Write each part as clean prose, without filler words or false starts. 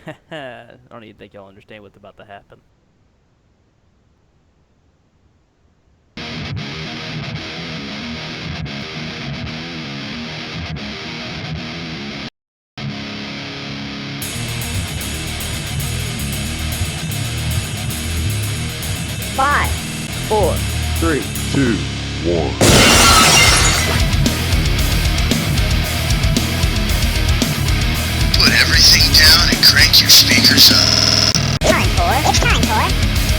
I don't even think y'all understand what's about to happen. Five, four, Three, two, one. Put everything down and crank your speakers up.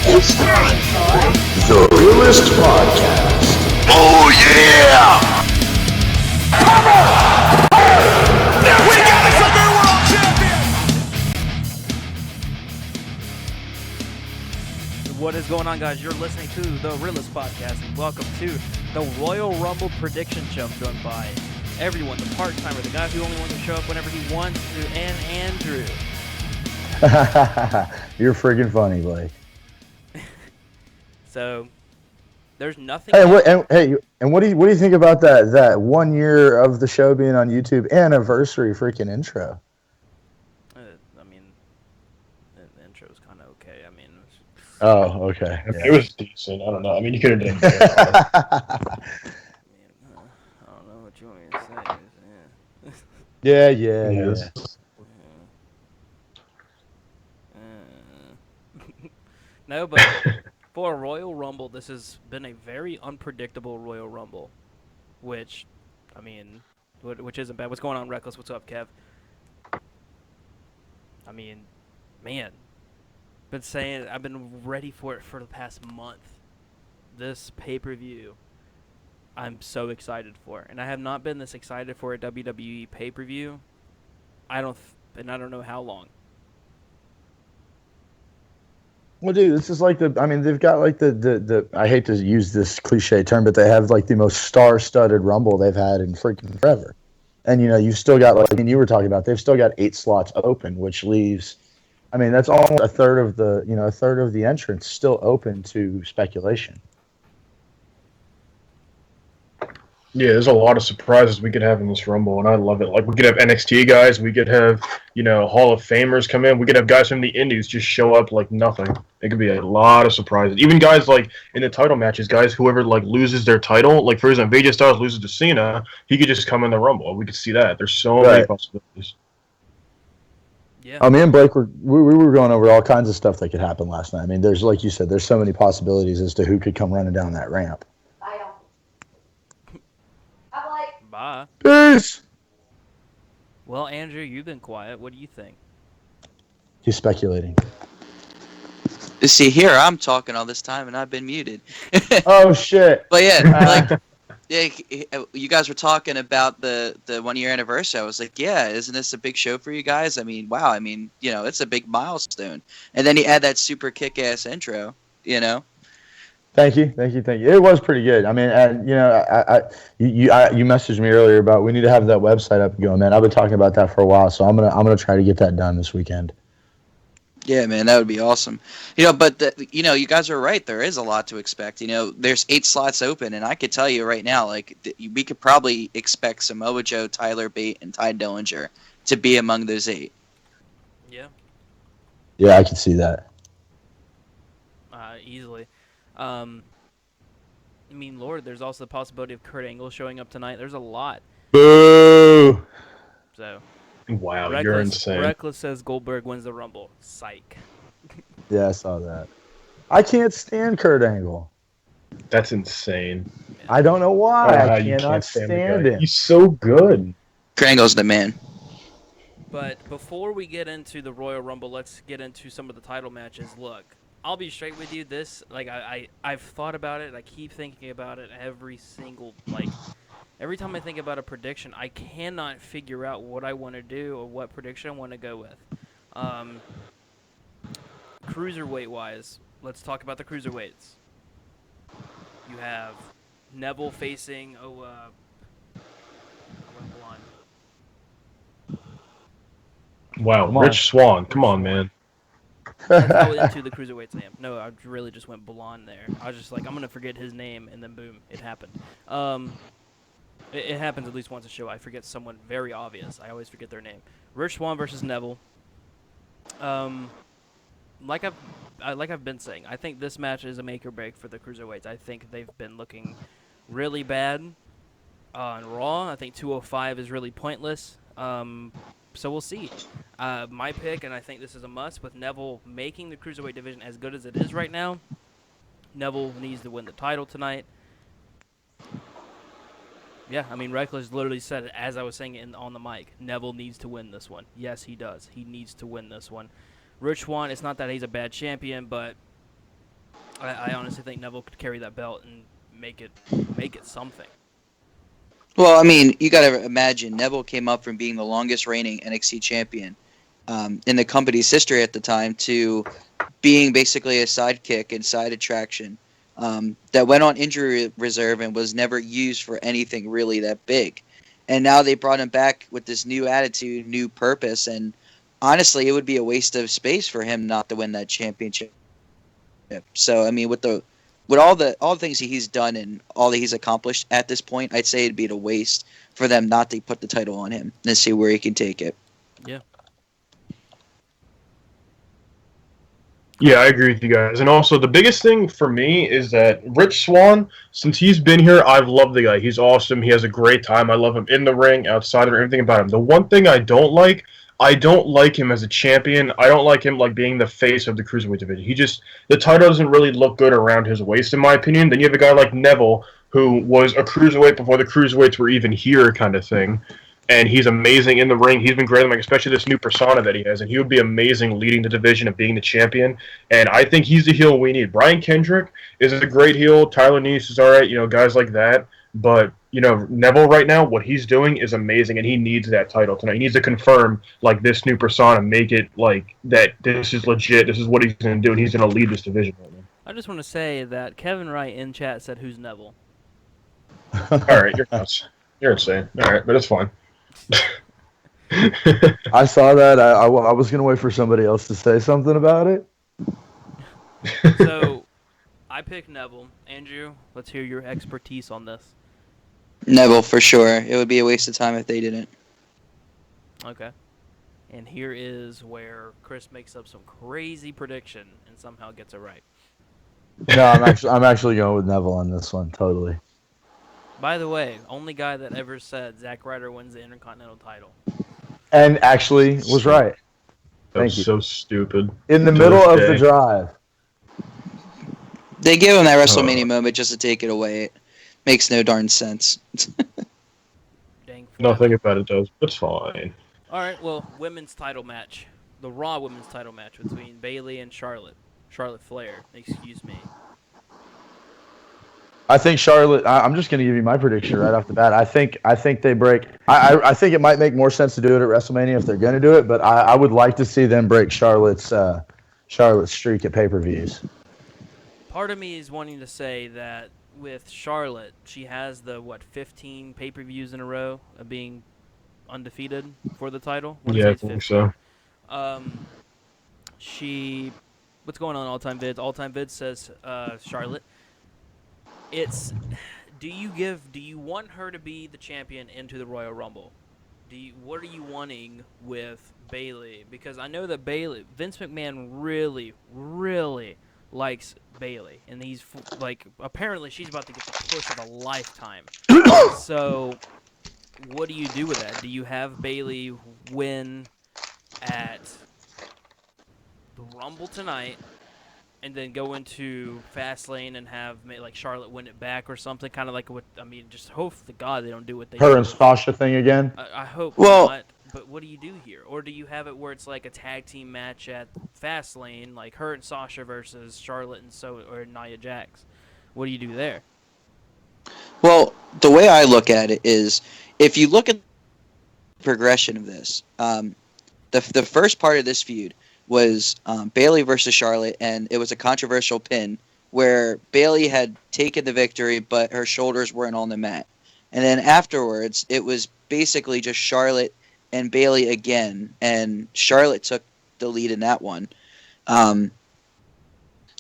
It's time for the Realest Podcast. Oh yeah! We got us a new world champion! What is going on, guys? You're listening to the Realest Podcast, and welcome to the Royal Rumble Prediction Show done by everyone, the part-timer, the guy who only wants to show up whenever he wants to, and Andrew. You're freaking funny, Blake. So, there's nothing... Hey, what do you think about that 1 year of the show being on YouTube anniversary freaking intro? I mean, the intro's kind of okay. I mean... Oh, okay. It was decent. I don't know. I mean, you could have done better. I don't know what you want me to say. Yeah. No, but for a Royal Rumble, this has been a very unpredictable Royal Rumble, which isn't bad. What's going on, Reckless? What's up, Kev? I mean, man, I've been ready for it for the past month. This pay-per-view, I'm so excited for, and I have not been this excited for a WWE pay-per-view. I don't know how long. Well, dude, this is like they've got like the I hate to use this cliche term, but they have like the most star-studded Rumble they've had in freaking forever. And, you've still got, like, you were talking about, they've still got 8 slots open, which leaves, that's almost a third of the entrance still open to speculation. Yeah, there's a lot of surprises we could have in this Rumble, and I love it. Like, we could have NXT guys, we could have, Hall of Famers come in, we could have guys from the Indies just show up like nothing. It could be a lot of surprises. Even guys, like, in the title matches, whoever, like, loses their title, like, for example, AJ Styles loses to Cena, he could just come in the Rumble. We could see that. There's so many possibilities. Yeah. Me and Blake we were going over all kinds of stuff that could happen last night. I mean, there's, like you said, there's so many possibilities as to who could come running down that ramp. Bye. Peace. Well, Andrew, you've been quiet. What do you think? He's speculating. See, here I'm talking all this time and I've been muted. Oh shit! But yeah, you guys were talking about the 1 year anniversary. I was like, yeah, isn't this a big show for you guys? I mean, wow. I mean, it's a big milestone. And then you add that super kick-ass intro. Thank you. It was pretty good. I mean, and you messaged me earlier about we need to have that website up and going, man. I've been talking about that for a while, so I'm gonna try to get that done this weekend. Yeah, man, that would be awesome. But you guys are right. There is a lot to expect. There's 8 slots open, and I could tell you right now, like, we could probably expect Samoa Joe, Tyler Bate, and Ty Dillinger to be among those 8. Yeah. Yeah, I can see that. Easily. I mean, Lord, there's also the possibility of Kurt Angle showing up tonight. There's a lot. Boo! So. Wow, you're insane. Reckless says Goldberg wins the Rumble. Psych. Yeah, I saw that. I can't stand Kurt Angle. That's insane. I don't know why. I you cannot can't stand him. He's so good. Krangel's the man. But before we get into the Royal Rumble, let's get into some of the title matches. Look, I'll be straight with you. This, like, I've thought about it. I keep thinking about it every time I think about a prediction, I cannot figure out what I want to do or what prediction I want to go with. Cruiserweight-wise, let's talk about the cruiserweights. You have Neville facing, I went blind. Wow, Rich Swann. Come on, man. That's how into the cruiserweights I am. No, I really just went blonde there. I was just like, I'm going to forget his name, and then boom, it happened. It happens at least once a show. I forget someone very obvious. I always forget their name. Rich Swann versus Neville. Um, like I've been saying, I think this match is a make or break for the cruiserweights. I think they've been looking really bad on Raw. I think 205 is really pointless. So we'll see. My pick, and I think this is a must, with Neville making the cruiserweight division as good as it is right now. Neville needs to win the title tonight. Yeah, I mean, Reckless literally said it as I was saying it on the mic. Neville needs to win this one. Yes, he does. He needs to win this one. Rich Swann, it's not that he's a bad champion, but I honestly think Neville could carry that belt and make it something. Well, I mean, you got to imagine Neville came up from being the longest reigning NXT champion in the company's history at the time to being basically a sidekick and side attraction that went on injury reserve and was never used for anything really that big. And now they brought him back with this new attitude, new purpose, and honestly, it would be a waste of space for him not to win that championship. So, I mean, with all the things he's done and all that he's accomplished at this point, I'd say it'd be a waste for them not to put the title on him and see where he can take it. Yeah. Yeah, I agree with you guys. And also, the biggest thing for me is that Rich Swann, since he's been here, I've loved the guy. He's awesome. He has a great time. I love him in the ring, outside of everything about him. The one thing I don't like him as a champion. I don't like him like being the face of the cruiserweight division. The title doesn't really look good around his waist, in my opinion. Then you have a guy like Neville, who was a cruiserweight before the cruiserweights were even here, kind of thing. And he's amazing in the ring. He's been great, like especially this new persona that he has, and he would be amazing leading the division and being the champion. And I think he's the heel we need. Brian Kendrick is a great heel. Tyler Nice is all right. Guys like that. But Neville right now, what he's doing is amazing, and he needs that title tonight. He needs to confirm like this new persona, make it like that. This is legit. This is what he's going to do, and he's going to lead this division right now. I just want to say that Kevin Wright in chat said, "Who's Neville?" All right, you're nuts. You're insane. All right, but it's fine. I saw that. I was going to wait for somebody else to say something about it. So, I picked Neville. Andrew, let's hear your expertise on this. Neville, for sure. It would be a waste of time if they didn't. Okay. And here is where Chris makes up some crazy prediction and somehow gets it right. No, I'm actually going with Neville on this one, totally. By the way, only guy that ever said Zack Ryder wins the Intercontinental title. And actually was right. Thank you. So stupid. In the middle of the drive. They give him that WrestleMania moment just to take it away. It makes no darn sense. Dang. Nothing about it does. It's fine. All right, well, women's title match. The Raw women's title match between Bayley and Charlotte. Charlotte Flair, excuse me. I think Charlotte. I'm just going to give you my prediction right off the bat. I think they break. I think it might make more sense to do it at WrestleMania if they're going to do it, but I would like to see them break Charlotte's streak at pay-per-views. Part of me is wanting to say that with Charlotte, she has the 15 pay-per-views in a row of being undefeated for the title. Yeah, I think so. What's going on All Time Vids? All Time Vids says Charlotte. Do you want her to be the champion into the Royal Rumble? What are you wanting with Bayley? Because I know that Vince McMahon really, really likes Bayley, and he's apparently she's about to get the push of a lifetime. So, what do you do with that? Do you have Bayley win at the Rumble tonight, and then go into Fastlane and have Charlotte win it back or something? Kind of just hope to God they don't do what they Her did. and Sasha thing again? I hope not. But what do you do here? Or do you have it where it's like a tag team match at Fastlane, like her and Sasha versus Charlotte or Nia Jax? What do you do there? Well, the way I look at it is, if you look at the progression of this, the first part of this feud was Bayley versus Charlotte, and it was a controversial pin where Bayley had taken the victory, but her shoulders weren't on the mat. And then afterwards, it was basically just Charlotte and Bayley again, and Charlotte took the lead in that one. And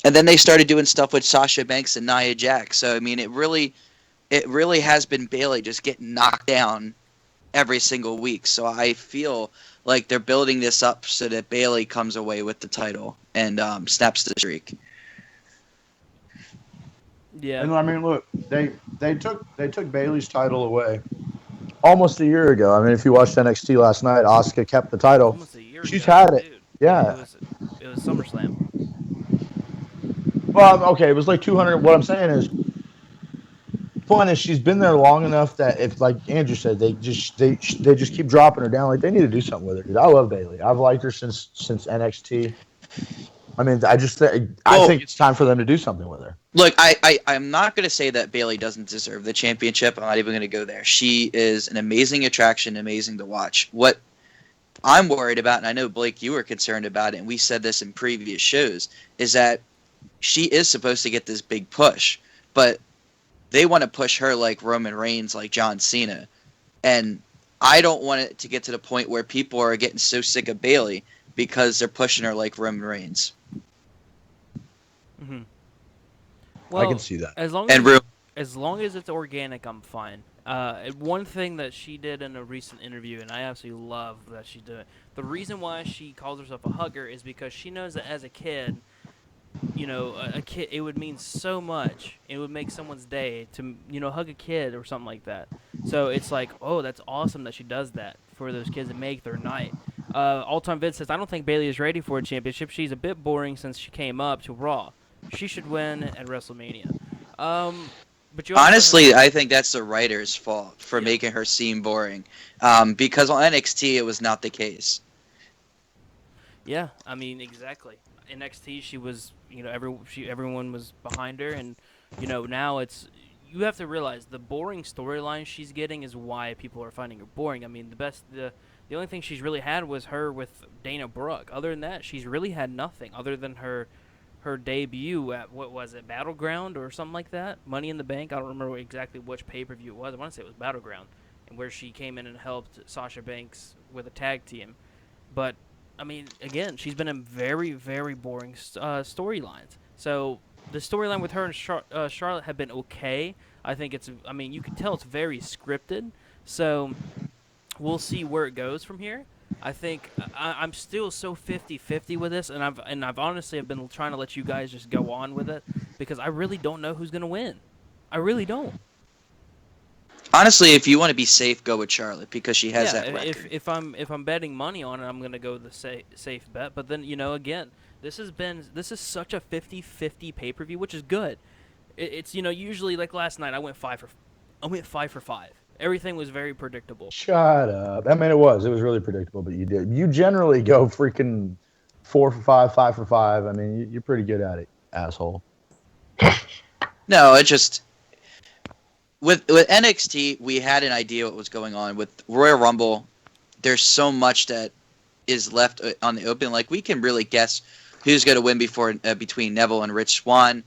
then they started doing stuff with Sasha Banks and Nia Jax. So, I mean, it really has been Bayley just getting knocked down every single week. So I feel like they're building this up so that Bayley comes away with the title and snaps the streak. Yeah. And I mean, look, they took Bailey's title away almost a year ago. I mean, if you watched NXT last night, Asuka kept the title. Almost a year She's ago, had it. dude. Yeah. It was SummerSlam. Well, okay, it was like 200. What I'm saying is, point is, she's been there long enough that if, like Andrew said, they just keep dropping her down. Like they need to do something with her. Dude. I love Bailey. I've liked her since NXT. I mean, I think it's time for them to do something with her. Look, I'm not going to say that Bayley doesn't deserve the championship. I'm not even going to go there. She is an amazing attraction, amazing to watch. What I'm worried about, and I know, Blake, you were concerned about it, and we said this in previous shows, is that she is supposed to get this big push, but they want to push her like Roman Reigns, like John Cena. And I don't want it to get to the point where people are getting so sick of Bayley because they're pushing her like Roman Reigns. Mm-hmm. Well, I can see that. As long as it's organic, I'm fine. One thing that she did in a recent interview, and I absolutely love that she did it. The reason why she calls herself a hugger is because she knows that as a kid, a kid, it would mean so much. It would make someone's day to, hug a kid or something like that. So it's like, oh, that's awesome that she does that for those kids and make their night. All-time Vince says, I don't think Bayley is ready for a championship. She's a bit boring since she came up to Raw. She should win at WrestleMania. But honestly, I think that's the writer's fault for making her seem boring. Because on NXT, it was not the case. Yeah, I mean, exactly. NXT, she was, everyone was behind her, and now you have to realize the boring storyline she's getting is why people are finding her boring. I mean, the only thing she's really had was her with Dana Brooke. Other than that, she's really had nothing other than her debut at, what was it, Battleground or something like that? Money in the Bank? I don't remember exactly which pay-per-view it was. I want to say it was Battleground, and where she came in and helped Sasha Banks with a tag team. But I mean, again, she's been in very, very boring storylines. So the storyline with her and Charlotte have been okay. I think you can tell it's very scripted. So we'll see where it goes from here. I think I'm still so 50-50 with this, and I've honestly been trying to let you guys just go on with it because I really don't know who's gonna win. I really don't. Honestly, if you want to be safe, go with Charlotte because she has that record. If I'm betting money on it, I'm gonna go the safe bet. But then again, this is such a 50-50 pay-per-view, which is good. It's usually like last night I went 5 for 5. Everything was very predictable. Shut up. I mean, it was really predictable, but you did. You generally go freaking 4 for 5, 5 for 5. I mean, you're pretty good at it, asshole. No, it just. With NXT, we had an idea what was going on. With Royal Rumble, there's so much that is left on the open. Like, we can really guess who's going to win between Neville and Rich Swann.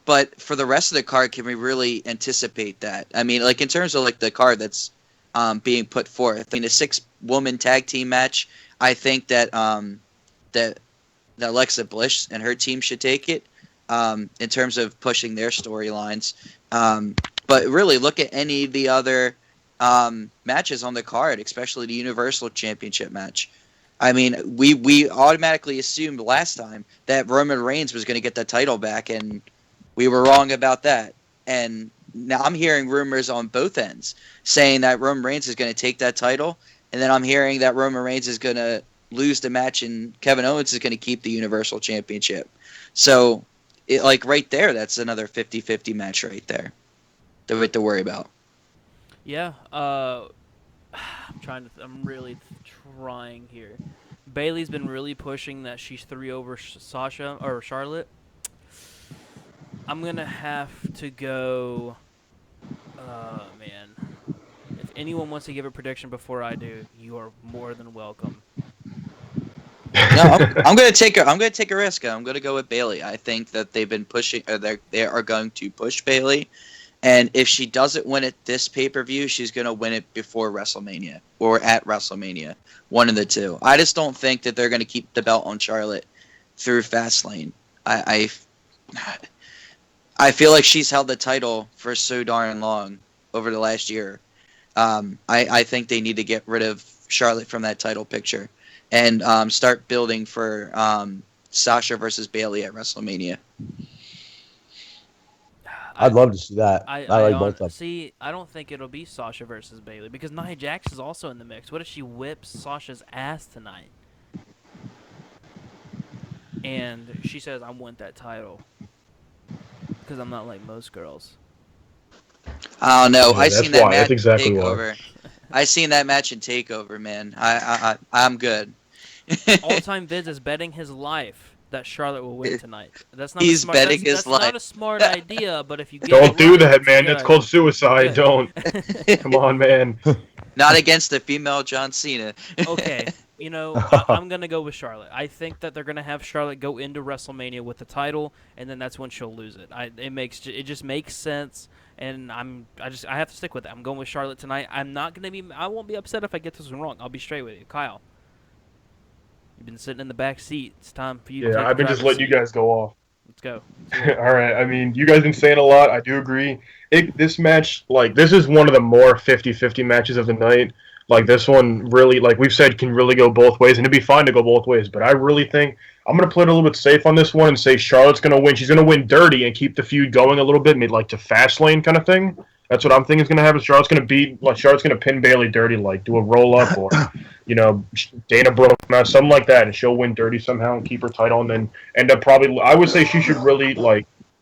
But for the rest of the card, can we really anticipate that? I mean, like, in terms of, like, the card that's being put forth. I mean, a 6-woman tag team match, I think that that Alexa Bliss and her team should take it in terms of pushing their storylines. But really, look at any of the other matches on the card, especially the Universal Championship match. I mean, we automatically assumed last time that Roman Reigns was going to get the title back, and we were wrong about that. And now I'm hearing rumors on both ends saying that Roman Reigns is going to take that title, and then I'm hearing that Roman Reigns is going to lose the match and Kevin Owens is going to keep the Universal Championship. So, right there, that's another 50-50 match right there that we have to worry about. Yeah, I'm really trying here. Bayley's been really pushing that she's 3 over Sasha or Charlotte. I'm gonna have to go. Man, if anyone wants to give a prediction before I do, you are more than welcome. No, I'm gonna take a risk. I'm gonna go with Bayley. I think that they've been pushing. They are going to push Bayley, and if she doesn't win it this pay-per-view, she's gonna win it before WrestleMania or at WrestleMania. One of the two. I just don't think that they're gonna keep the belt on Charlotte through Fastlane. I feel like she's held the title for so darn long over the last year. I think they need to get rid of Charlotte from that title picture and start building for Sasha versus Bayley at WrestleMania. I'd love to see that. I like both of them. See, I don't think it'll be Sasha versus Bayley because Nia Jax is also in the mix. What if she whips Sasha's ass tonight? And she says, I want that title because I'm not like most girls. I don't know. Yeah, I that's seen that why. match That's exactly in why. Takeover. I seen that match in Takeover, man. I'm good. All-time Vids is betting his life that Charlotte will win tonight. That's not He's a smart, betting that's, his that's not life. a smart idea, but if you get Don't it do right, that, it's a man. good That's called idea. suicide. Good. Don't. Come on, man. Not against the female John Cena. Okay, I'm going to go with Charlotte. I think that they're going to have Charlotte go into WrestleMania with the title, and then that's when she'll lose it. It just makes sense, and I have to stick with it. I'm going with Charlotte tonight. I won't be upset if I get this one wrong. I'll be straight with you. Kyle, you've been sitting in the back seat. It's time for you to take Yeah, I've been the just driver's letting you seat. guys go off. Let's go. All right. I mean, you guys been saying a lot. I do agree. This match, this is one of the more 50-50 matches of the night. This one really, we've said, can really go both ways, and it'd be fine to go both ways. But I really think I'm going to play it a little bit safe on this one and say Charlotte's going to win. She's going to win dirty and keep the feud going a little bit, maybe to Fastlane kind of thing. That's what I'm thinking is going to happen. Charlotte's going to pin Bayley dirty, do a roll up or, Dana Brooke match, something like that, and she'll win dirty somehow and keep her title, and then end up probably. I would say she should really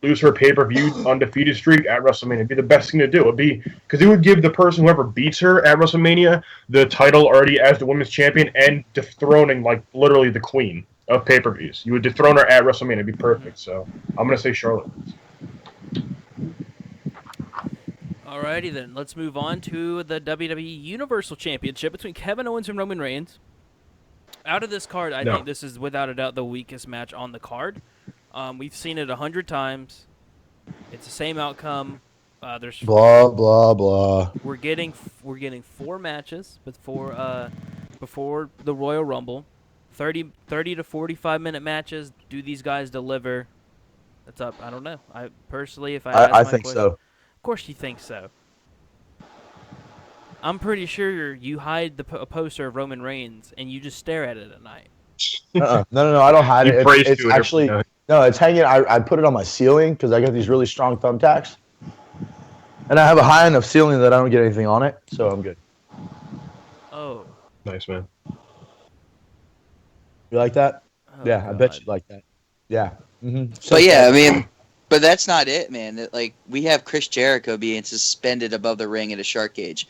lose her pay-per-view undefeated streak at WrestleMania. It'd be the best thing to do. It'd be because it would give the person whoever beats her at WrestleMania the title already as the women's champion and dethroning literally the queen of pay-per-views. You would dethrone her at WrestleMania. It'd be perfect. So I'm gonna say Charlotte. Alrighty then, let's move on to the WWE Universal Championship between Kevin Owens and Roman Reigns. Out of this card, I think this is without a doubt the weakest match on the card. We've seen it 100 times. It's the same outcome. There's blah blah blah. We're getting 4 matches before the Royal Rumble. 30 to 45 minute matches. Do these guys deliver? That's up. I don't know. I personally, if I think so. Of course you think so. I'm pretty sure you hide a poster of Roman Reigns and you just stare at it at night. No, I don't hide it. It's actually no, it's hanging. I put it on my ceiling because I got these really strong thumbtacks, and I have a high enough ceiling that I don't get anything on it, so I'm good. Oh, nice, man. You like that? oh Yeah, God. I bet you like that. Yeah. Mm-hmm. So yeah, I mean, but that's not it, man. We have Chris Jericho being suspended above the ring in a shark cage.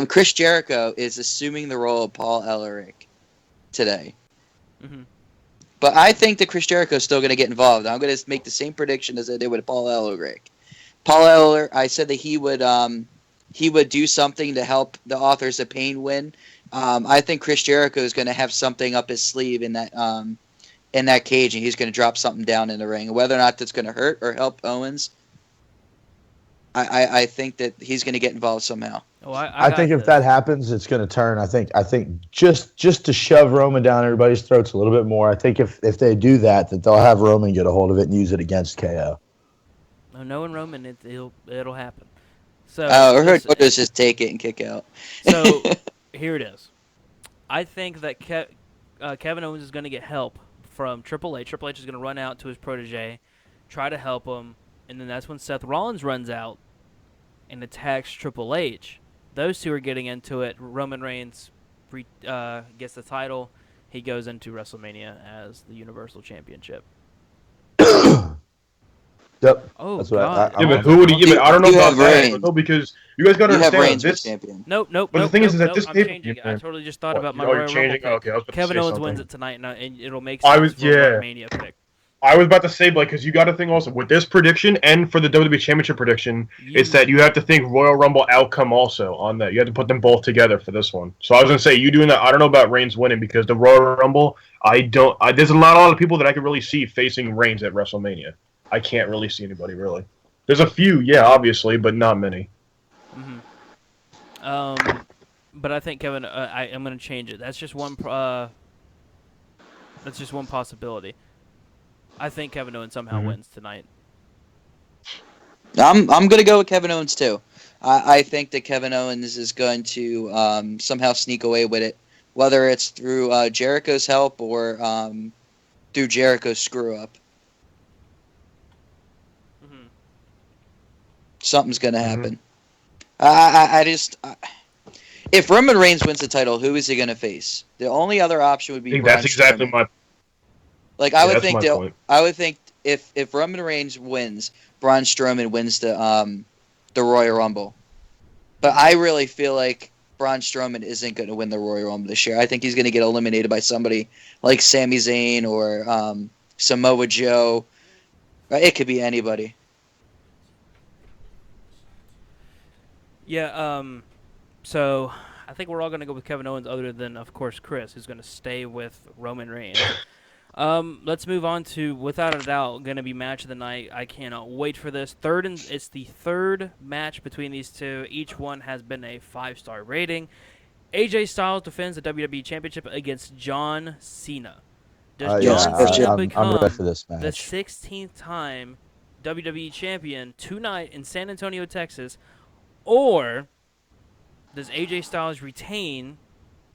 Chris Jericho is assuming the role of Paul Ellerick today. Mm-hmm. But I think that Chris Jericho is still going to get involved. I'm going to make the same prediction as I did with Paul Ellerick. Paul Ellerick, I said that he would do something to help the Authors of Pain win. I think Chris Jericho is going to have something up his sleeve in that cage, and he's going to drop something down in the ring. Whether or not that's going to hurt or help Owens, I think that he's going to get involved somehow. Oh, I think if that happens, it's going to turn. I think just to shove Roman down everybody's throats a little bit more. I think if they do that they'll have Roman get a hold of it and use it against KO. No, knowing Roman, it'll happen. So, or he'll just take it and kick out. So here it is. I think that Kevin Owens is going to get help from Triple H. Triple H is going to run out to his protege, try to help him, and then that's when Seth Rollins runs out and attacks Triple H. Those two are getting into it. Roman Reigns gets the title. He goes into WrestleMania as the Universal Championship. Yep. Oh, that's what God. But who would he? Yeah, but I don't know You about have that. Reigns. No, because you guys got to You have understand Reigns this. as champion. Nope. But the thing is that this I'm pay-per-view, changing it. I man. totally just thought What? about my Oh, you're Royal changing? Rumble pick. Okay, I was about to Kevin say Owens something. wins it tonight, and it'll make I sense was- for yeah. my Mania pick. I was about to say, because you got to think also with this prediction and for the WWE Championship prediction, it's that you have to think Royal Rumble outcome also on that. You have to put them both together for this one. So I was gonna say, you doing that. I don't know about Reigns winning because the Royal Rumble, there's not a lot of people that I could really see facing Reigns at WrestleMania. I can't really see anybody really. There's a few, yeah, obviously, but not many. Mm-hmm. But I think Kevin, I'm going to change it. That's just one. That's just one possibility. I think Kevin Owens somehow wins tonight. I'm going to go with Kevin Owens too. I think that Kevin Owens is going to somehow sneak away with it. whether it's through Jericho's help or through Jericho's screw up. Mhm. Something's gonna happen. If Roman Reigns wins the title, who is he gonna face? The only other option would I be think Braun that's exactly Strowman. my. Like Yeah, that's my point. I would think if Roman Reigns wins, Braun Strowman wins the Royal Rumble. But I really feel like Braun Strowman isn't going to win the Royal Rumble this year. I think he's going to get eliminated by somebody like Sami Zayn or Samoa Joe. It could be anybody. Yeah. So I think we're all going to go with Kevin Owens, other than, of course, Chris, who's going to stay with Roman Reigns. Let's move on to, without a doubt, going to be match of the night. I cannot wait for this. It's the third match between these two. Each one has been a 5-star rating. AJ Styles defends the WWE Championship against John Cena. Does John Cena I'm become ready for this the match. 16th time WWE Champion tonight in San Antonio, Texas, or does AJ Styles retain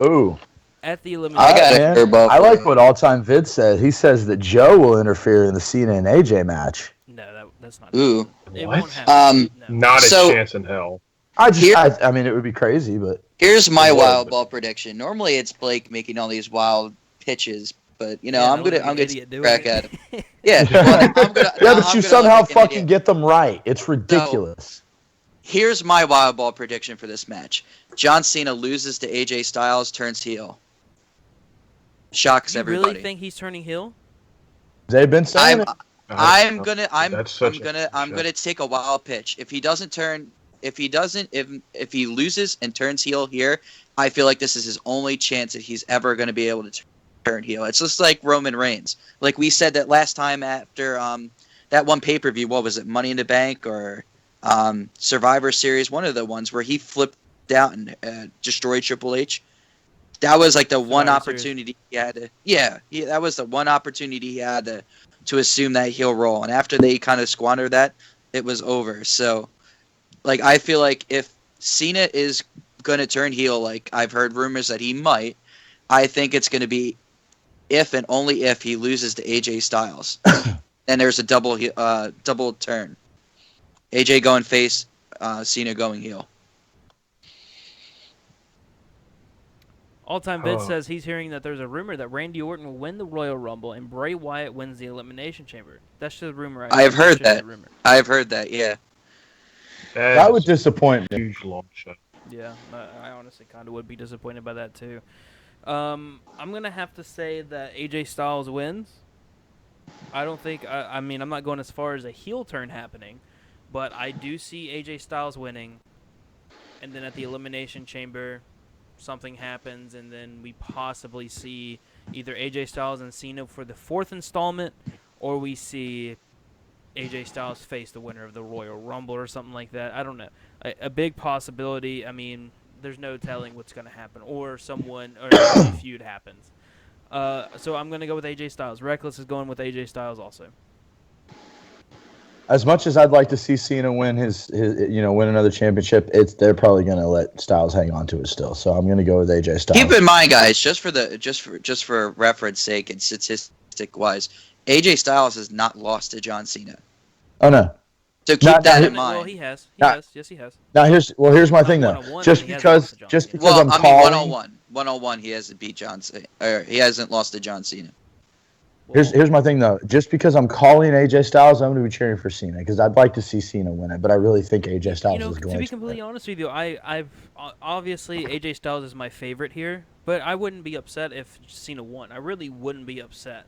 Ooh. at the I elimination? got Man, a curveball. I like what All Time Vid said. He says that Joe will interfere in the Cena and AJ match. No, that's not. Ooh. It What? won't happen. No. Not a So- chance in hell. I mean, it would be crazy, but Here's my It would, wild but- ball prediction. Normally it's Blake making all these wild pitches, but Yeah, I'm look gonna like an take idiot a doing crack it. at him. Yeah, well, I'm gonna, yeah, now but I'm you gonna somehow look like an fucking idiot. get them right. It's ridiculous. Here's my wild ball prediction for this match: John Cena loses to AJ Styles, turns heel, shocks You everybody. really think he's turning heel? They've been saying I'm it. gonna take a wild pitch. If he loses and turns heel here, I feel like this is his only chance that he's ever gonna be able to turn heel. It's just like Roman Reigns. Like we said that last time after that one pay-per-view, what was it, Money in the Bank or Survivor Series, one of the ones where he flipped out and destroyed Triple H. That was like the one opportunity he had to. That was the one opportunity he had to assume that heel role, and after they kind of squandered that, it was over. So, like, I feel like if Cena is gonna turn heel, like I've heard rumors that he might, I think it's gonna be if and only if he loses to AJ Styles, and there's a double turn. AJ going face, Cena going heel. All-Time Vid says he's hearing that there's a rumor that Randy Orton will win the Royal Rumble and Bray Wyatt wins the Elimination Chamber. That's just a rumor. I've heard That's just that. a rumor. I've heard that. Yeah. That would disappoint me. Huge long shot. Yeah, I honestly kind of would be disappointed by that too. I'm gonna have to say that AJ Styles wins. I don't think. I mean, I'm not going as far as a heel turn happening, but I do see AJ Styles winning, and then at the Elimination Chamber, something happens, and then we possibly see either AJ Styles and Cena for the 4th installment, or we see AJ Styles face the winner of the Royal Rumble or something like that. I don't know. A big possibility. I mean, there's no telling what's going to happen, or a feud happens. So I'm going to go with AJ Styles. Reckless is going with AJ Styles also. As much as I'd like to see Cena win win another championship, they're probably going to let Styles hang on to it still. So I'm going to go with AJ Styles. Keep in mind, guys, just for reference sake and statistic wise, AJ Styles has not lost to John Cena. Oh no. So keep that in mind. Well, he has. Yes, he has. Now here's my thing though. One-on-one, Just he hasn't lost because to John Cena. I'm calling. 101, he hasn't beat John Cena, or he hasn't lost to John Cena. Here's my thing though. Just because I'm calling AJ Styles, I'm going to be cheering for Cena because I'd like to see Cena win it, but I really think AJ Styles is going to be completely honest with you, I've obviously AJ Styles is my favorite here, but I wouldn't be upset if Cena won. I really wouldn't be upset.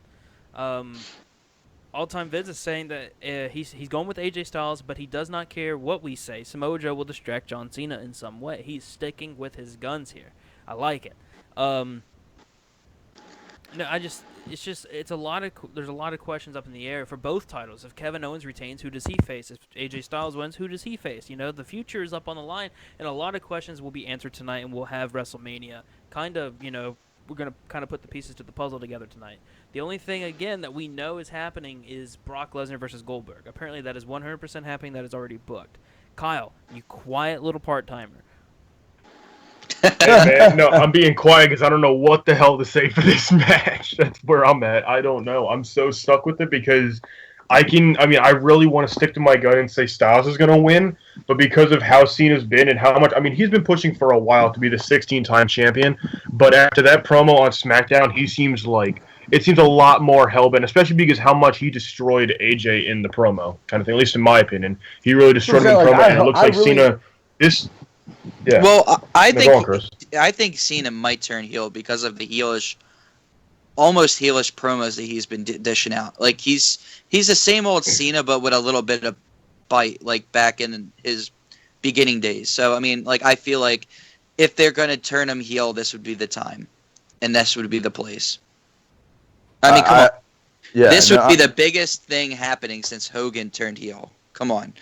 All-Time Vids is saying that he's going with AJ Styles, but he does not care what we say. Samoa Joe will distract John Cena in some way. He's sticking with his guns here. I like it. There's a lot of questions up in the air for both titles. If Kevin Owens retains, who does he face? If AJ Styles wins, who does he face? The future is up on the line, and a lot of questions will be answered tonight, and we'll have WrestleMania we're going to kind of put the pieces to the puzzle together tonight. The only thing, again, that we know is happening is Brock Lesnar versus Goldberg. Apparently that is 100% happening. That is already booked. Kyle, you quiet little part-timer. Hey man, no, I'm being quiet because I don't know what the hell to say for this match. That's where I'm at. I don't know. I'm so stuck with it because I really want to stick to my gun and say Styles is going to win, but because of how Cena's been and how much, he's been pushing for a while to be the 16-time champion, but after that promo on SmackDown, it seems a lot more hellbent, especially because how much he destroyed AJ in the promo, kind of thing, at least in my opinion. He really destroyed him in the promo, and it looks like Cena, yeah. Well, No, go on, Chris. I think Cena might turn heel because of the almost heelish promos that he's been dishing out. Like he's the same old Cena, but with a little bit of bite, like back in his beginning days. So I feel like if they're going to turn him heel, this would be the time, and this would be the place. Come on, this would be the biggest thing happening since Hogan turned heel. Come on.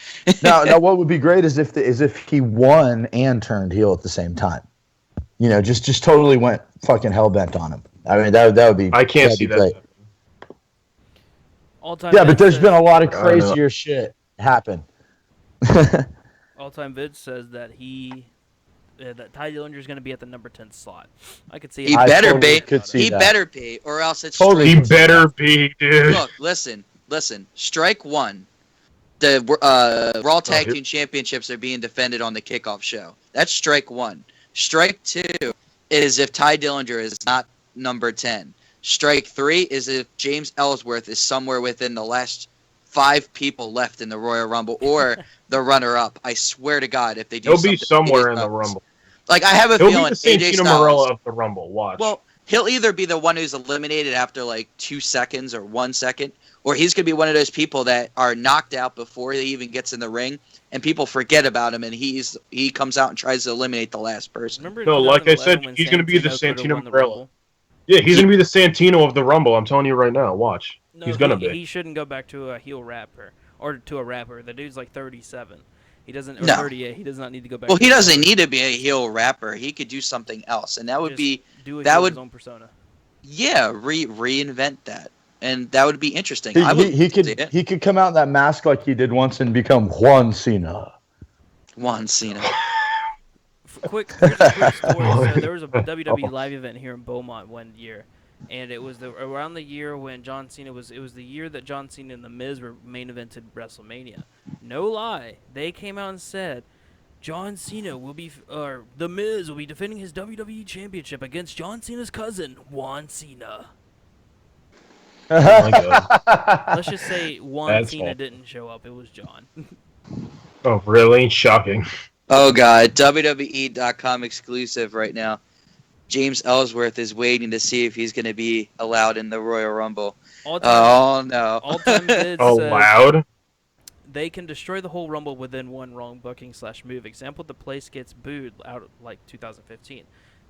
now, what would be great is if he won and turned heel at the same time. Just totally went fucking hellbent on him. That would be. I can't see that. Great. Yeah, but there's been a lot of crazier shit happen. All-time vid says that that Ty Dillinger is going to be at the number 10 slot. I could see. He better totally be. He better be, or else it's totally. He better be, dude. Look, listen. Strike one. The Raw Tag Team Championships are being defended on the kickoff show. That's strike one. Strike two is if Ty Dillinger is not number 10. Strike three is if James Ellsworth is somewhere within the last 5 people left in the Royal Rumble or the runner-up. I swear to God, if they do, he'll be somewhere in the Rumble. Like I have a feeling he'll be the AJ Santino Styles, Marella of the Rumble. Watch. Well, he'll either be the one who's eliminated after like 2 seconds or 1 second, or he's going to be one of those people that are knocked out before he even gets in the ring, and people forget about him, and he comes out and tries to eliminate the last person. Remember like I said, he's going to be the Santino Marella. Yeah, he's going to be the Santino of the Rumble. I'm telling you right now. Watch. No, he's going to be. He shouldn't go back to a heel rapper or to a rapper. The dude's like 37. He doesn't. Or No. 38. He does not need to go back. Well, to he doesn't need to be a heel rapper. He could do something else, and that would be do his own persona. Yeah, reinvent that, and that would be interesting. He could come out in that mask like he did once and become Juan Cena. Juan Cena. Here's a quick story. So there was a WWE live event here in Beaumont one year, and it was around the year when John Cena was. It was the year that John Cena and The Miz were main evented WrestleMania. No lie, they came out and said John Cena The Miz will be defending his WWE Championship against John Cena's cousin Juan Cena. Oh my God. Let's just say Juan Cena didn't show up. It was John. Oh, really? Shocking. Oh, God. WWE.com exclusive right now. James Ellsworth is waiting to see if he's going to be allowed in the Royal Rumble. Oh, no. All-time bids Allowed? they can destroy the whole Rumble within one wrong booking/move. Example, the place gets booed out like 2015.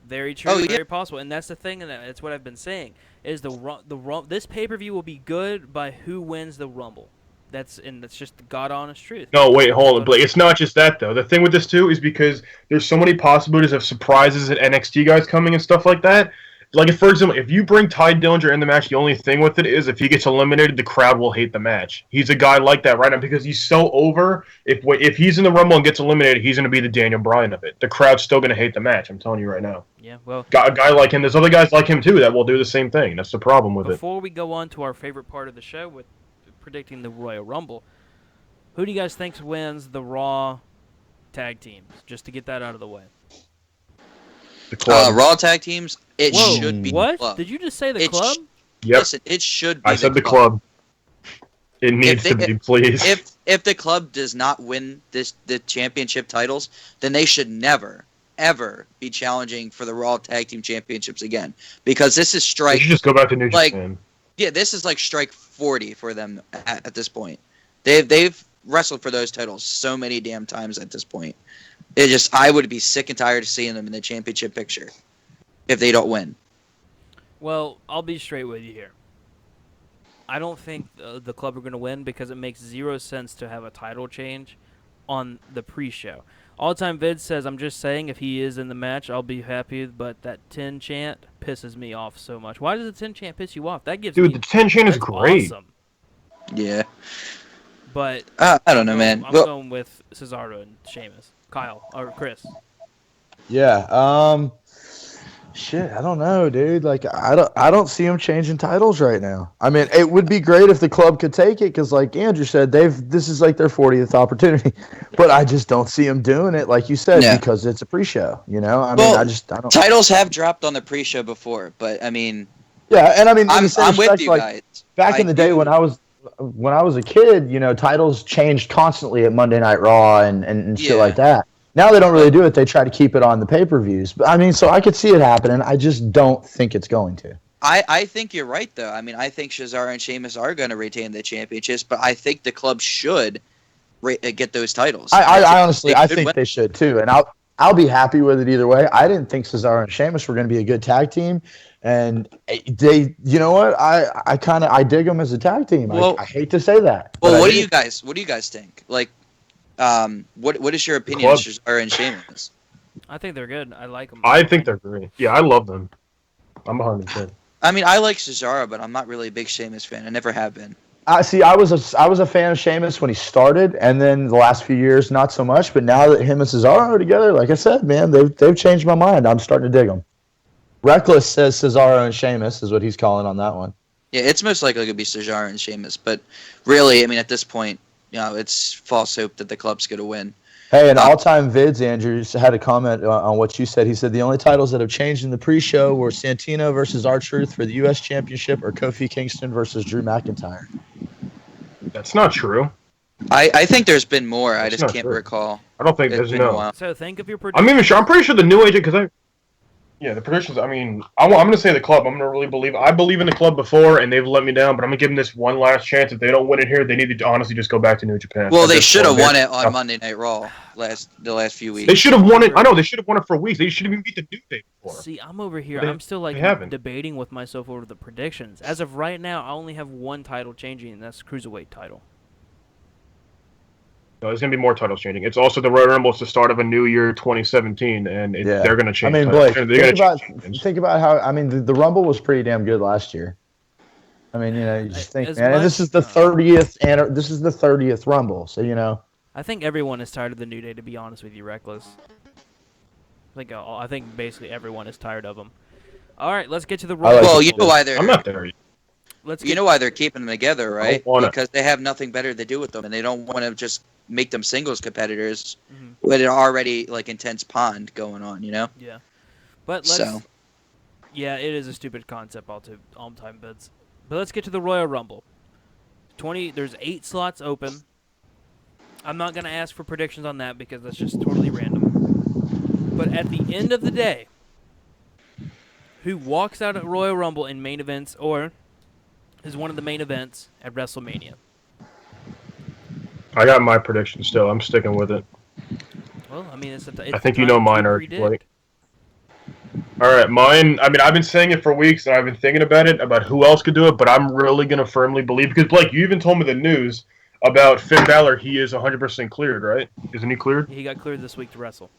Very true, very possible. And that's the thing, and that's what I've been saying, is this pay-per-view will be good by who wins the Rumble. That's just the God-honest truth. No, wait, hold on. But it's not just that, though. The thing with this, too, is because there's so many possibilities of surprises and NXT guys coming and stuff like that. Like, for example, if you bring Ty Dillinger in the match, the only thing with it is if he gets eliminated, the crowd will hate the match. He's a guy like that right now because he's so over. If he's in the Rumble and gets eliminated, he's going to be the Daniel Bryan of it. The crowd's still going to hate the match, I'm telling you right now. Yeah, well... A guy like him, there's other guys like him, too, that will do the same thing. That's the problem with it. Before we go on to our favorite part of the show with predicting the Royal Rumble, who do you guys think wins the Raw tag teams? Just to get that out of the way. The club. Raw tag teams, should be what? the club. Did you just say the club? Yep. Listen, it should be I said the club. It needs to be, please. If the club does not win the championship titles, then they should never, ever be challenging for the Raw Tag Team Championships again. Because this is strike... You should just go back to New Japan. Yeah, this is like strike 40 for them at this point. They've wrestled for those titles so many damn times at this point. I would be sick and tired of seeing them in the championship picture if they don't win. Well, I'll be straight with you here. I don't think the club are going to win because it makes zero sense to have a title change on the pre-show. All-Time Vid says, I'm just saying if he is in the match, I'll be happy, but that 10 chant pisses me off so much. Why does the 10 chant piss you off? That gives Dude, the 10 chant is great. Awesome. Yeah. But I don't know, man. I'm going with Cesaro and Sheamus. Kyle, or Chris. Yeah. Shit, I don't know, dude. Like, I don't see them changing titles right now. I mean, it would be great if the club could take it, because, like Andrew said, this is like their 40th opportunity. But I just don't see them doing it, like you said, Yeah. because it's a pre-show. You know, I mean, Well, I don't. titles have dropped on the pre-show before, but I mean, Yeah, and I mean, in I'm the same with respect, you like guys. back I in the day do- when I was a kid, you know, titles changed constantly at Monday Night Raw and shit Yeah. like that. Now they don't really do it. They try to keep it on the pay-per-views. But I mean, so I could see it happening. I just don't think it's going to. I think you're right, though. I mean, I think Cesaro and Sheamus are going to retain the championships, but I think the club should get those titles. I honestly, I think win. they should too, and I'll be happy with it either way. I didn't think Cesaro and Sheamus were going to be a good tag team, and they, you know what, I dig them as a tag team. Well- I hate to say that. Well, but I what do do. you guys think? Like, what is your opinion Club. of Cesaro and Sheamus? I think they're good. I like them. I think they're great. Yeah, I love them. I'm 100%. I mean, I like Cesaro, but I'm not really a big Sheamus fan. I never have been. I was a fan of Sheamus when he started, and then the last few years not so much. But now that him and Cesaro are together, like I said, man, they've changed my mind. I'm starting to dig them. Reckless says Cesaro and Sheamus is what he's calling on that one. Yeah, it's most likely going to be Cesaro and Sheamus, but really, I mean, at this point, you know, it's false hope that the club's going to win. Hey, in all-time vids, Andrew had a comment on what you said. He said the only titles that have changed in the pre-show were Santino versus R-Truth for the U.S. Championship or Kofi Kingston versus Drew McIntyre. That's not true. I think there's been more. I That's just not can't true. recall. I don't think It's there's been a no. while. So think of your I'm predictions. even sure. I'm pretty sure the new agent because yeah, the predictions. I mean, I'm going to say the club. I'm going to really believe. I believe in the club before, and they've let me down. But I'm going to give them this one last chance. If they don't win it here, they need to honestly just go back to New Japan. Well, At they this should have point, won man. it on Monday Night Raw the last few weeks. They should have won it. I know they should have won it for weeks. They should have even beat the New Day before. See, I'm over here. They- I'm still like they haven't. debating with myself over the predictions. As of right now, I only have one title changing, and that's the cruiserweight title. No, there's going to be more titles changing. It's also the Royal Rumble. It's the start of a new year, 2017, and Yeah. they're going to I change. mean, titles. Blake, They're gonna change champions. think about how. I mean, the Rumble was pretty damn good last year. I mean, you know, you just think, As man, and this much- is the 30th, and this is the 30th Rumble. So you know, I think everyone is tired of the New Day, to be honest with you, Reckless. I think basically everyone is tired of them. All right, let's get to the I like Royal Well, Rumble. you know why they're I'm not there yet. Let's you get, know why they're keeping them together, right? don't wanna- Because they have nothing better to do with them, and they don't want to just make them singles competitors Mhm. with an already like intense pond going on. You know. Yeah, but let's. So. Yeah, it is a stupid concept all time bids. But let's get to the Royal Rumble. There's 8 slots open. I'm not gonna ask for predictions on that because that's just totally random. But at the end of the day, who walks out at Royal Rumble in main events or is one of the main events at WrestleMania? I got my prediction still. I'm sticking with it. Well, I mean, it's I think you know time mine to already, predict. Blake. All right, mine. I mean, I've been saying it for weeks, and I've been thinking about who else could do it. But I'm really gonna firmly believe because Blake, you even told me the news about Finn Balor. He is 100% cleared, right? Isn't he cleared? He got cleared this week to wrestle.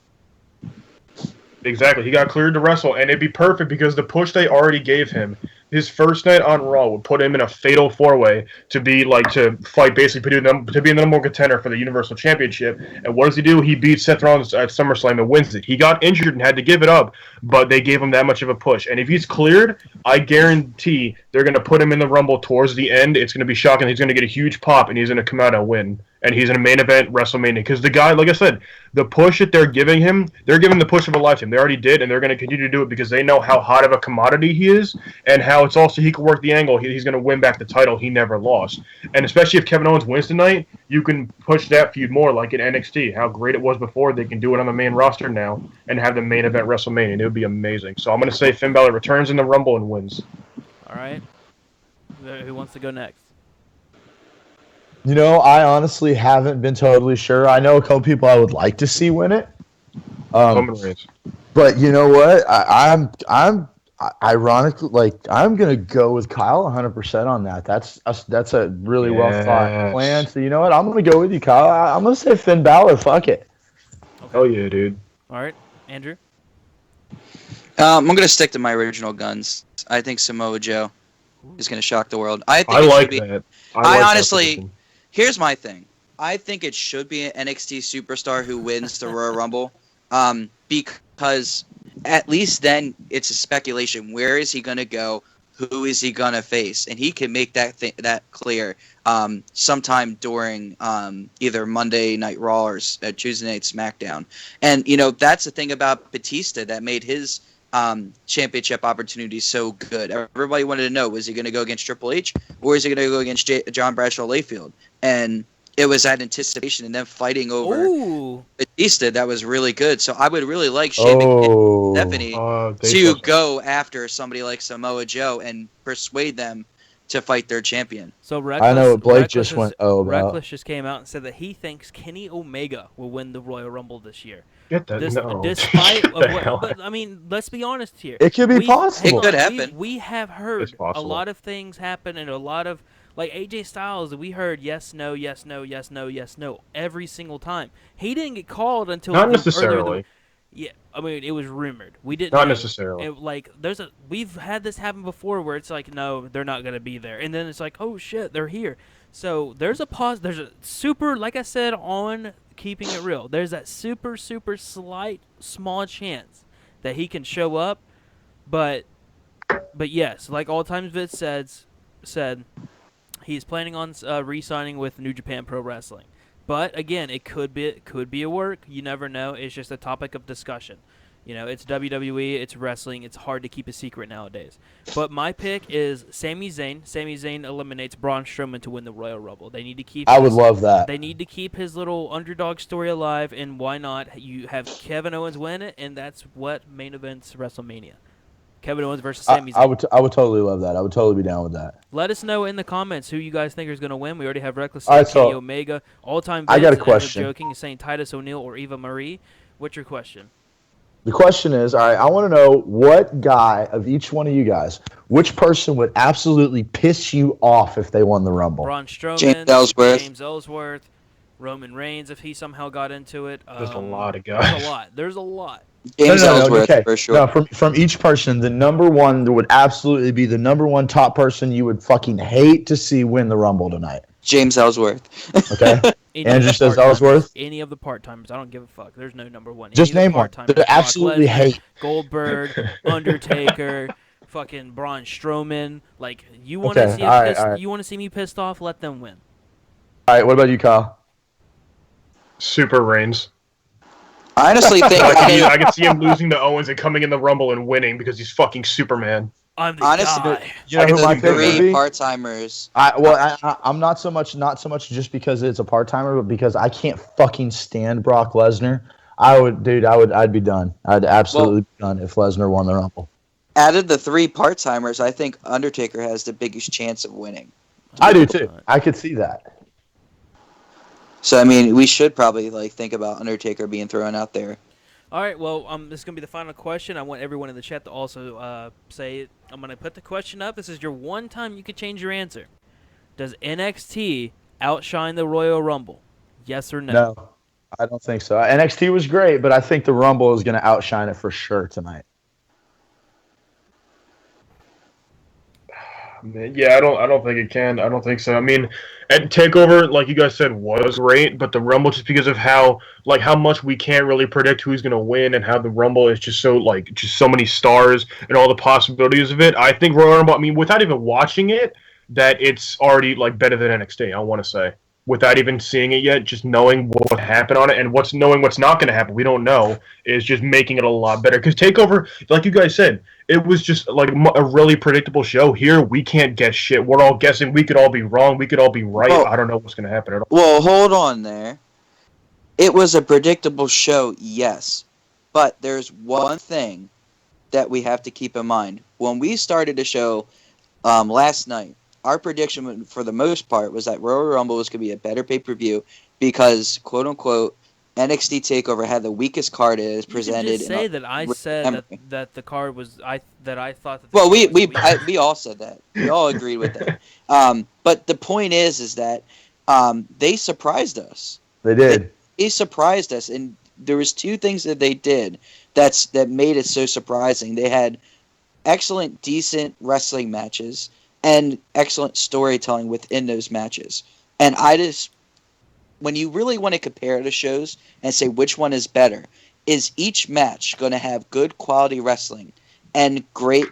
Exactly. He got cleared to wrestle, and it'd be perfect because the push they already gave him, his first night on Raw would put him in a fatal 4-way to fight basically to be the number one contender for the Universal Championship. And what does he do? He beats Seth Rollins at SummerSlam and wins it. He got injured and had to give it up, but they gave him that much of a push. And if he's cleared, I guarantee they're going to put him in the Rumble towards the end. It's going to be shocking. He's going to get a huge pop, and he's going to come out and win. And he's in a main event WrestleMania. Because the guy, like I said, the push that they're giving him, they're giving the push of a lifetime. They already did, and they're going to continue to do it because they know how hot of a commodity he is and how it's also he can work the angle. He's going to win back the title he never lost. And especially if Kevin Owens wins tonight, you can push that feud more like in NXT. How great it was before. They can do it on the main roster now and have the main event WrestleMania. And it would be amazing. So I'm going to say Finn Balor returns in the Rumble and wins. All right. Who wants to go next? you know, I honestly haven't been totally sure. I know a couple people I would like to see win it. Roman Reigns. But you know what? I'm ironically, like, I'm gonna go with Kyle 100% on that. That's a really well thought plan. So you know what? I'm gonna go with you, Kyle. I'm gonna say Finn Balor. Fuck it. Oh yeah, dude. All right, Andrew. I'm gonna stick to my original guns. I think Samoa Joe is gonna shock the world. I think I it like should be. that. I like that honestly- prediction. Here's my thing. I think it should be an NXT superstar who wins the Royal Rumble. because at least then it's a speculation. Where is he going to go? Who is he going to face? And he can make that clear sometime during either Monday Night Raw or Tuesday Night SmackDown. And, that's the thing about Batista that made his championship opportunity so good. Everybody wanted to know, was he going to go against Triple H or is he going to go against John Bradshaw Layfield? And it was that anticipation and them fighting over Batista that was really good. So I would really like Sheamus and Stephanie to go after somebody like Samoa Joe and persuade them to fight their champion. So Reckless, I know Blake Reckless just went about. Reckless just came out and said that he thinks Kenny Omega will win the Royal Rumble this year. Get that? No. Despite but I mean, let's be honest here. It could be possible. It could happen. We have heard a lot of things happen and a lot of like AJ Styles. We heard yes, no, yes, no, yes, no, yes, no every single time. He didn't get called until not necessarily. Yeah, I mean it was rumored. We didn't. Not necessarily. We've had this happen before where it's like no, they're not gonna be there, and then it's like oh shit, they're here. So there's a super, like I said on Keeping It Real, there's that super slight small chance that he can show up, but yes, like All Times Vid said, he's planning on re-signing with New Japan Pro Wrestling. But again, it could be a work. You never know. It's just a topic of discussion. It's WWE, it's wrestling. It's hard to keep a secret nowadays. But my pick is Sami Zayn. Sami Zayn eliminates Braun Strowman to win the Royal Rumble. They need to keep. I would love that. They need to keep his little underdog story alive, and why not? You have Kevin Owens win it, and that's what main events WrestleMania. Kevin Owens versus Sami Zayn. I would totally love that. I would totally be down with that. Let us know in the comments who you guys think is going to win. We already have Reckless, All right, Kenny Omega, all-time. I got a question. Joking, saying Titus O'Neil or Eva Marie. What's your question? The question is, all right, I want to know what guy of each one of you guys, which person would absolutely piss you off if they won the Rumble? Braun Strowman, James Ellsworth, Roman Reigns if he somehow got into it. There's a lot of guys. There's a lot. James Ellsworth, for sure. No, from each person, the number one that would absolutely be the number one top person you would fucking hate to see win the Rumble tonight. James Ellsworth. Okay. Andrew says Ellsworth. Any of the part-timers. I don't give a fuck. There's no number one. Just name one. They absolutely hate. Goldberg, Undertaker, fucking Braun Strowman. Like, you want to see you want to see me pissed off? Let them win. All right, what about you, Kyle? Super Reigns. I honestly think I can see him losing to Owens and coming in the Rumble and winning because he's fucking Superman. I'm the guy. You know who my pick would be? Three part-timers. I'm not so much just because it's a part-timer, but because I can't fucking stand Brock Lesnar. I'd be done. I'd absolutely be done if Lesnar won the Rumble. Out of the three part-timers, I think Undertaker has the biggest chance of winning. I do too. I could see that. So I mean, we should probably think about Undertaker being thrown out there. All right, well, this is going to be the final question. I want everyone in the chat to also say it. I'm going to put the question up. This is your one time you could change your answer. Does NXT outshine the Royal Rumble? Yes or no? No, I don't think so. NXT was great, but I think the Rumble is going to outshine it for sure tonight. Yeah, I don't think it can. I don't think so. I mean, at TakeOver, like you guys said, was great, but the Rumble, just because of how much we can't really predict who's gonna win, and how the Rumble is just so many stars and all the possibilities of it. I think Royal Rumble. I mean, without even watching it, that it's already better than NXT. I want to say, without even seeing it yet, just knowing what happened on it and knowing what's not going to happen, we don't know, is just making it a lot better. Because TakeOver, like you guys said, it was just a really predictable show. Here, we can't guess shit. We're all guessing. We could all be wrong. We could all be right. Well, I don't know what's going to happen at all. Well, hold on there. It was a predictable show, yes. But there's one thing that we have to keep in mind. When we started the show last night, our prediction for the most part was that Royal Rumble was going to be a better pay-per-view because, quote-unquote, NXT TakeOver had the weakest card it is presented. You can just say that I said that the card was I thought that. Well, we all said that. We all agreed with that. But the point is that they surprised us. They did. They surprised us, and there was two things that they did that made it so surprising. They had excellent, decent wrestling matches and excellent storytelling within those matches. And when you really want to compare the shows and say which one is better, is each match going to have good quality wrestling and great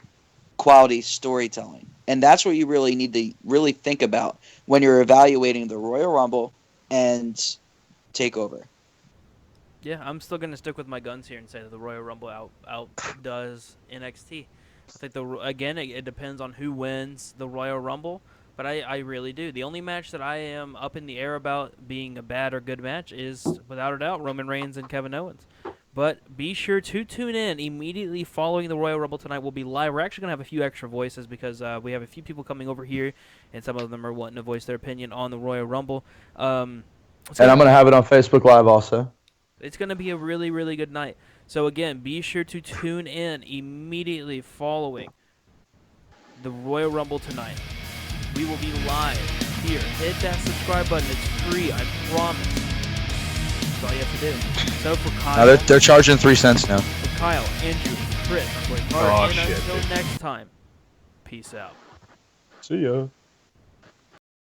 quality storytelling? And that's what you really need to really think about when you're evaluating the Royal Rumble and TakeOver. Yeah, I'm still gonna stick with my guns here and say that the Royal Rumble outdoes NXT. I think again it depends on who wins the Royal Rumble, but I really do. The only match that I am up in the air about being a bad or good match is without a doubt Roman Reigns and Kevin Owens. But be sure to tune in immediately following the Royal Rumble tonight. We'll be live. We're actually going to have a few extra voices because we have a few people coming over here, and some of them are wanting to voice their opinion on the Royal Rumble. And I'm going to have it on Facebook Live also. It's going to be a really, really good night. So, again, be sure to tune in immediately following the Royal Rumble tonight. We will be live here. Hit that subscribe button. It's free, I promise. That's all you have to do. So, for Kyle... Now they're charging 3 cents now. For Kyle, Andrew, Chris, I'm going hard. And shit, until dude. next time, peace out. See ya.